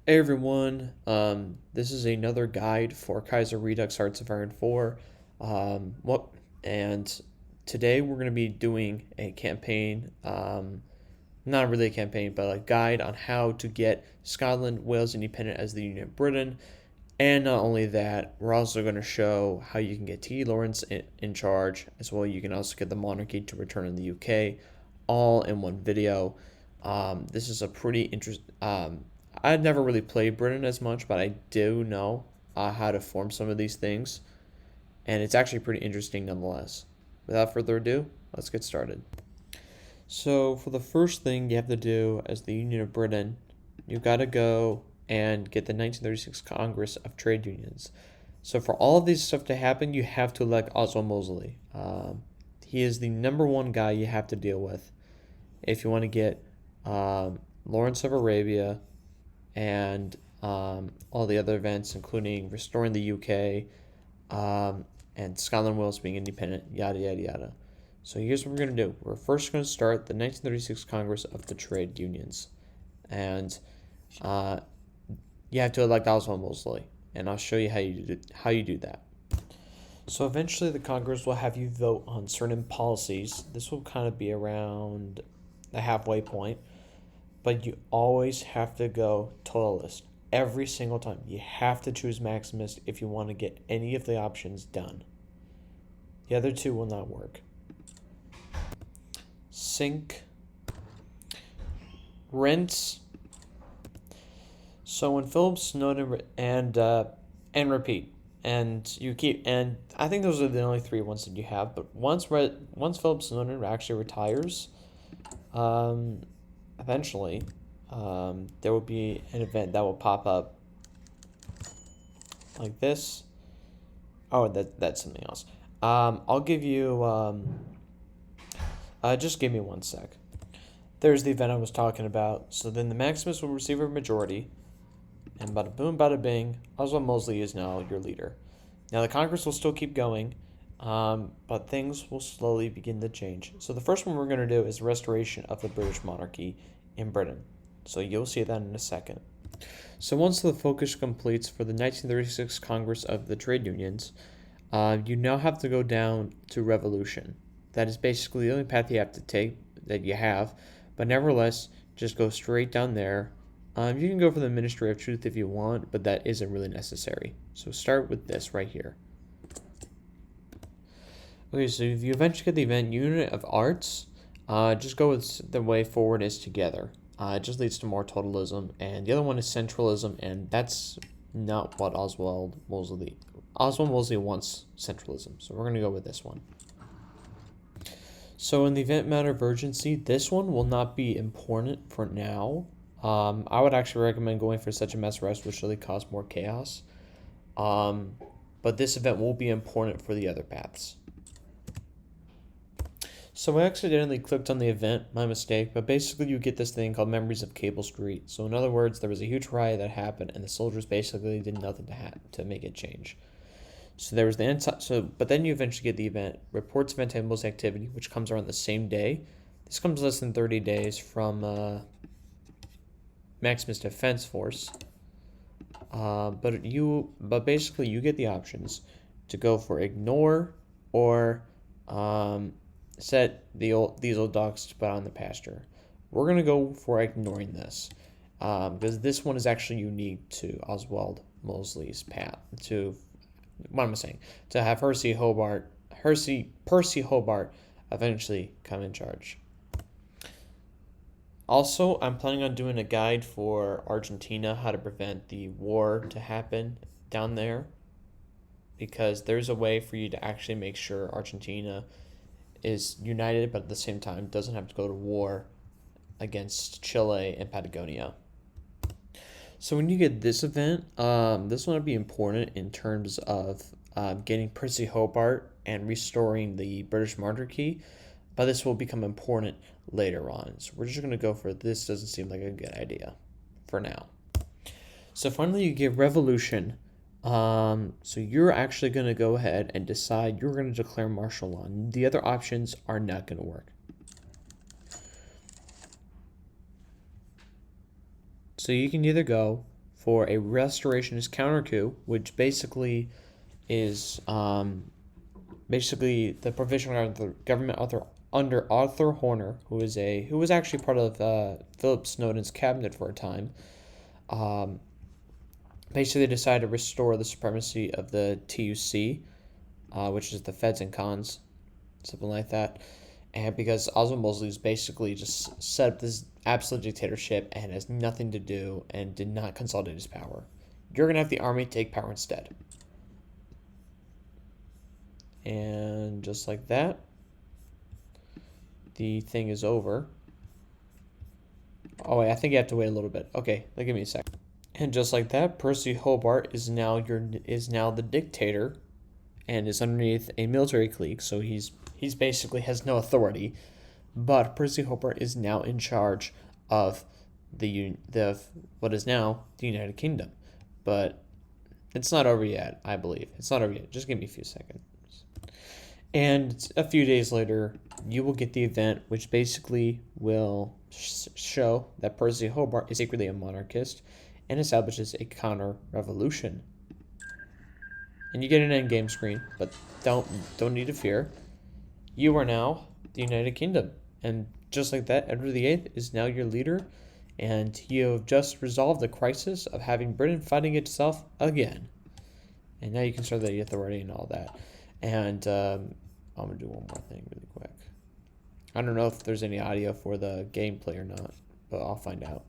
Hey everyone, this is another guide for Kaiserredux Hearts of Iron 4. What and today we're going to be doing a campaign, not really a campaign, but a guide on how to get Scotland, Wales independent as the Union of Britain. And not only that, we're also going to show how you can get T. Lawrence in charge, as well. You can also get the monarchy to return in the UK, all in one video. This is a pretty interesting. I've never really played Britain as much, but I do know how to form some of these things, and it's actually pretty interesting nonetheless. Without further ado, let's get started. So, for the first thing you have to do as the Union of Britain, you've got to go and get the 1936 Congress of Trade Unions. So, for all of these stuff to happen, you have to elect Oswald Mosley. He is the number one guy you have to deal with if you want to get Lawrence of Arabia and all the other events, including restoring the UK and Scotland, Wales being independent, yada, yada, yada. So here's what we're going to do. We're first going to start the 1936 Congress of the Trade Unions. And you have to elect Oswald Mosley. And I'll show you how you do that. So eventually the Congress will have you vote on certain policies. This will kind of be around the halfway point. But you always have to go Totalist. Every single time. You have to choose Maximus if you want to get any of the options done. The other two will not work. Sync. Rinse. So when Philip Snowden and repeat. And you keep, and I think those are the only three ones that you have. But once Philip Snowden actually retires, eventually, there will be an event that will pop up like this. Oh, that's something else. I'll give you. Just give me one sec. There's the event I was talking about. So then the Maximus will receive a majority, and bada boom, bada bing, Oswald Mosley is now your leader. Now the Congress will still keep going, but things will slowly begin to change. So the first one we're going to do is restoration of the British monarchy in Britain. So you'll see that in a second. So once the focus completes for the 1936 Congress of the Trade Unions, you now have to go down to revolution. That is basically the only path you have to take that you have, but nevertheless, just go straight down there. You can go for the Ministry of Truth if you want, but that isn't really necessary. So start with this right here. Okay, so if you eventually get the event Unit of Arts, just go with the way forward is together. It just leads to more totalism, and the other one is centralism, and that's not what Oswald Mosley wants centralism, so we're going to go with this one. So in the event matter of urgency, this one will not be important for now. I would actually recommend going for such a mass arrest, which really cause more chaos. But this event will be important for the other paths. So I accidentally clicked on the event, my mistake, but basically you get this thing called Memories of Cable Street. So in other words, there was a huge riot that happened, and the soldiers basically did nothing to make it change. So there was but then you eventually get the event Reports of Anti-Mosley Activity, which comes around the same day. This comes less than 30 days from Maximus Defense Force. But basically you get the options to go for ignore or set these old dogs to put on the pasture. We're gonna go for ignoring this because this one is actually unique to Oswald Mosley's path. To have Percy Hobart eventually come in charge. Also, I'm planning on doing a guide for Argentina, how to prevent the war to happen down there, because there's a way for you to actually make sure Argentina is united, but at the same time doesn't have to go to war against Chile and Patagonia. So when you get this event, this one will be important in terms of getting Percy Hobart and restoring the British monarchy, but this will become important later on. So we're just going to go for this. Doesn't seem like a good idea for now. So finally you get revolution. So you're actually going to go ahead and decide you're going to declare martial law. The other options are not going to work. So you can either go for a restorationist counter coup, which basically is basically the provisional government under Arthur Horner, who was actually part of Philip Snowden's cabinet for a time. Basically decided to restore the supremacy of the TUC, which is the feds and cons, something like that. And because Oswald Mosley's basically just set up this absolute dictatorship and has nothing to do and did not consolidate his power. You're going to have the army take power instead. And just like that, the thing is over. Oh wait, I think you have to wait a little bit. Okay, give me a sec. And just like that, Percy Hobart is now the dictator, and is underneath a military clique. So he's basically has no authority, but Percy Hobart is now in charge of the what is now the United Kingdom. But it's not over yet. I believe it's not over yet. Just give me a few seconds. And a few days later, you will get the event, which basically will show that Percy Hobart is secretly a monarchist and establishes a counter-revolution. And you get an endgame screen, but don't need to fear. You are now the United Kingdom, and just like that, Edward VIII is now your leader, and you have just resolved the crisis of having Britain fighting itself again. And now you can start the authority and all that. And I'm gonna do one more thing really quick. I don't know if there's any audio for the gameplay or not, but I'll find out.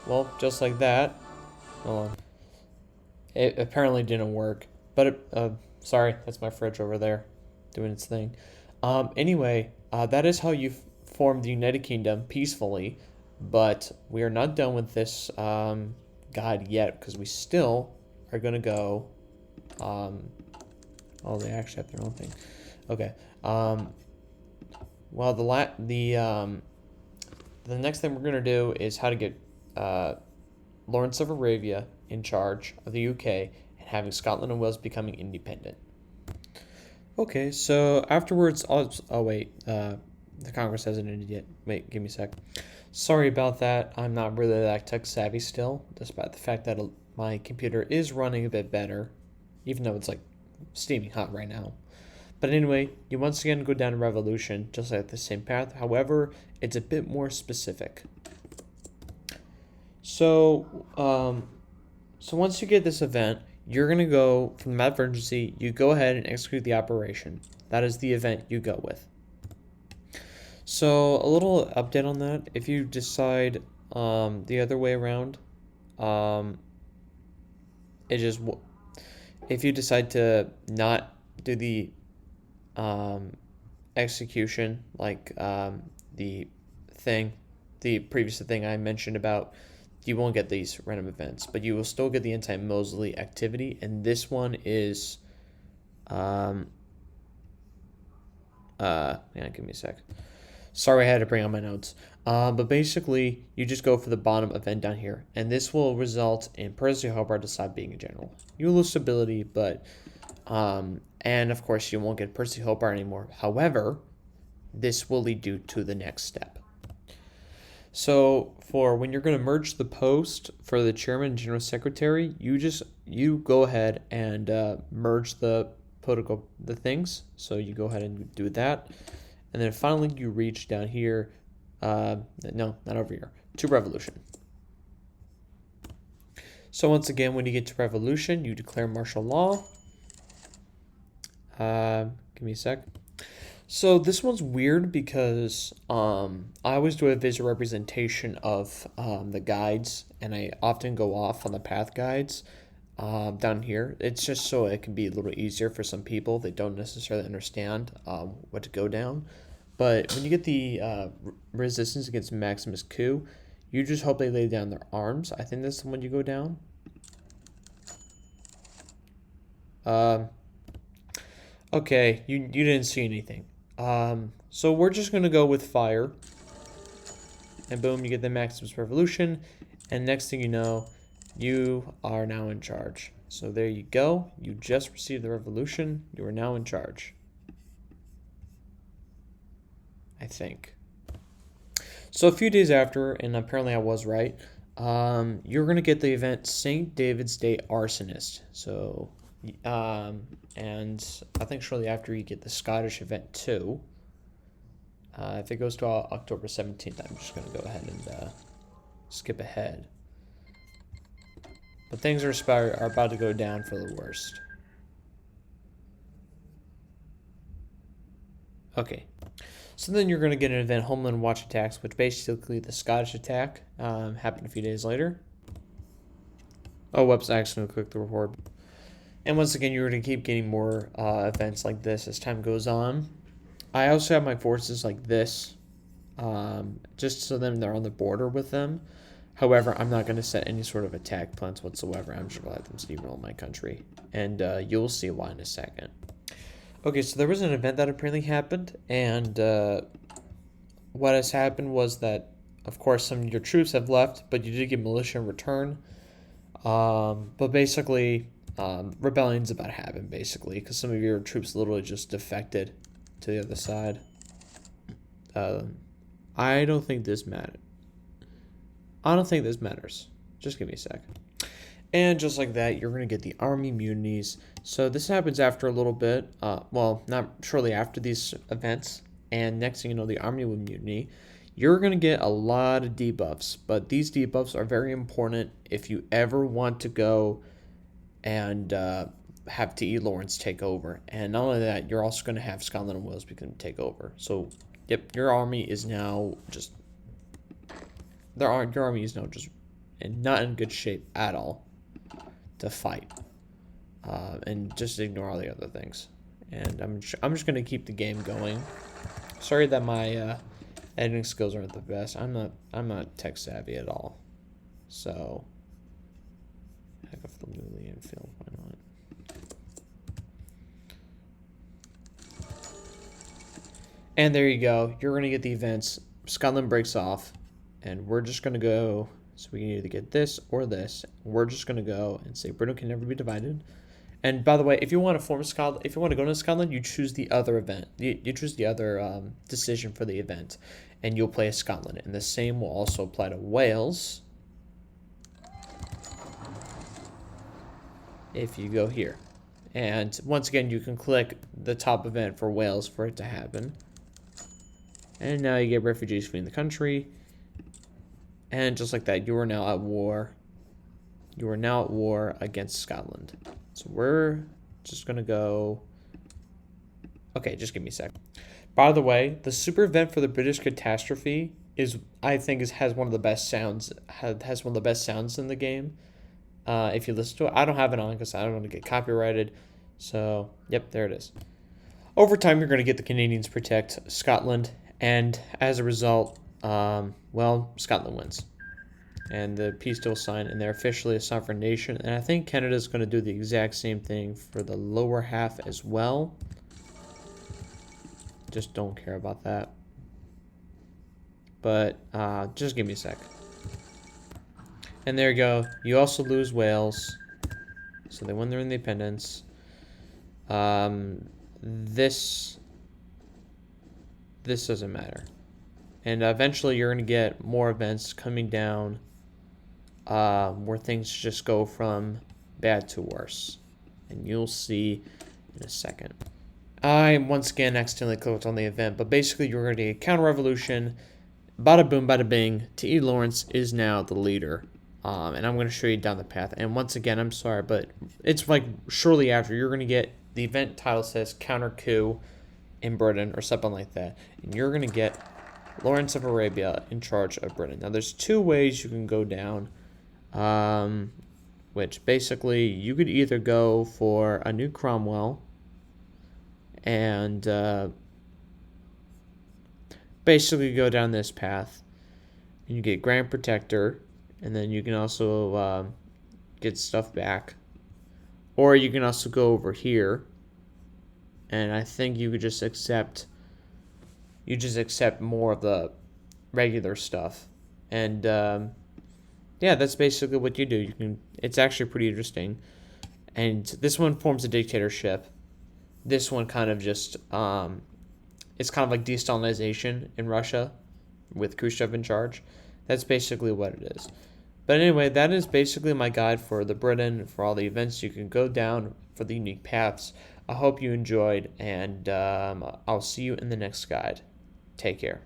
Well, just like that. It apparently didn't work, but sorry, that's my fridge over there doing its thing. Anyway, that is how you form the United Kingdom peacefully, but we are not done with this guide yet, because we still are going to go oh, they actually have their own thing. Okay. Well, the next thing we're going to do is how to get Lawrence of Arabia in charge of the UK and having Scotland and Wales becoming independent. Okay, so afterwards, oh wait, the Congress hasn't ended yet. Wait, give me a sec. Sorry about that. I'm not really that tech savvy still, despite the fact that my computer is running a bit better, even though it's like steaming hot right now. But anyway, you once again go down to revolution, just like the same path. However, it's a bit more specific. So once you get this event, you're going to go from the map of urgency, you go ahead and execute the operation. That is the event you go with. So a little update on that. If you decide the other way around, if you decide to not do the execution, like the previous thing I mentioned about, you won't get these random events, but you will still get the anti-Mosley activity, and this one is hang on, give me a sec. Sorry, I had to bring on my notes. But basically, you just go for the bottom event down here, and this will result in Percy Hobart to stop being a general. You lose stability, but and of course you won't get Percy Hobart anymore. However, this will lead you to the next step. So for when you're going to merge the post for the chairman and general secretary, you go ahead and merge the things. So you go ahead and do that, and then finally you reach down here. No, not over here. To revolution. So once again, when you get to revolution, you declare martial law. Give me a sec. So this one's weird because I always do a visual representation of the guides, and I often go off on the path guides down here. It's just so it can be a little easier for some people that don't necessarily understand what to go down. But when you get the resistance against Maximus Coup, you just hope they lay down their arms. I think that's the one you go down. Okay, you didn't see anything. So we're just going to go with fire. And boom, you get the Maximus Revolution. And next thing you know, you are now in charge. So there you go. You just received the revolution. You are now in charge. I think. So a few days after, and apparently I was right, you're gonna get the event St. David's Day Arsonist. So, um, and I think shortly after you get the Scottish event too. If it goes to October 17th, I'm just gonna go ahead and skip ahead. But things are about to go down for the worst. Okay. So then you're going to get an event, Homeland Watch Attacks, which basically the Scottish attack happened a few days later. Oh, whoops, I accidentally clicked the report. And once again, you're going to keep getting more events like this as time goes on. I also have my forces like this, just so then they're on the border with them. However, I'm not going to set any sort of attack plans whatsoever. I'm just going to let them steamroll my country. And you'll see why in a second. Okay, so there was an event that apparently happened, and what has happened was that, of course, some of your troops have left, but you did get militia in return. But basically, rebellion's about to happen, basically, because some of your troops literally just defected to the other side. I don't think this matters. I don't think this matters. Just give me a sec. And just like that, you're going to get the army mutinies. So this happens after a little bit. Well, not shortly after these events. And next thing you know, the army will mutiny. You're going to get a lot of debuffs. But these debuffs are very important if you ever want to go and have T.E. Lawrence take over. And not only that, you're also going to have Scotland and Wales begin to take over. So, yep, your army is now just... Your army is now just not in good shape at all to fight, and just ignore all the other things. And I'm just gonna keep the game going. Sorry that my editing skills aren't the best. I'm not tech savvy at all. So heck of the newly infield, why not? And there you go. You're gonna get the events. Scotland breaks off, and we're just gonna go. So we can either get this or this. We're just going to go and say Britain can never be divided. And by the way, if you want to form Scotland, if you want to go to Scotland, you choose the other event. You choose the other decision for the event, and you'll play as Scotland. And the same will also apply to Wales. If you go here. And once again, you can click the top event for Wales for it to happen. And now you get refugees fleeing the country. And just like that, you are now at war. You are now at war against Scotland. So we're just going to go... Okay, just give me a sec. By the way, the super event for the British catastrophe is, I think, has one of the best sounds. Has one of the best sounds in the game. If you listen to it, I don't have it on because I don't want to get copyrighted. So, yep, there it is. Over time, you're going to get the Canadians protect Scotland, and as a result, well, Scotland wins. And the peace deal signed, and they're officially a sovereign nation. And I think Canada's going to do the exact same thing for the lower half as well. Just don't care about that. But just give me a sec. And there you go. You also lose Wales. So they win their independence. This doesn't matter. And eventually you're going to get more events coming down where things just go from bad to worse. And you'll see in a second. I once again accidentally clicked on the event, but basically you're going to get a counter-revolution. Bada boom, bada bing. T.E. Lawrence is now the leader. And I'm going to show you down the path. And once again, I'm sorry, but it's like shortly after you're going to get the event title says counter coup in Britain or something like that. And you're going to get Lawrence of Arabia in charge of Britain. Now, there's two ways you can go down, which basically you could either go for a new Cromwell and basically go down this path, and you get Grand Protector, and then you can also get stuff back. Or you can also go over here, and I think you could just accept... You just accept more of the regular stuff. And, yeah, that's basically what you do. You can. It's actually pretty interesting. And this one forms a dictatorship. This one kind of just... it's kind of like de-Stalinization in Russia. with Khrushchev in charge. That's basically what it is. But anyway, that is basically my guide for the Britain, for all the events you can go down, for the unique paths. I hope you enjoyed, and I'll see you in the next guide. Take care.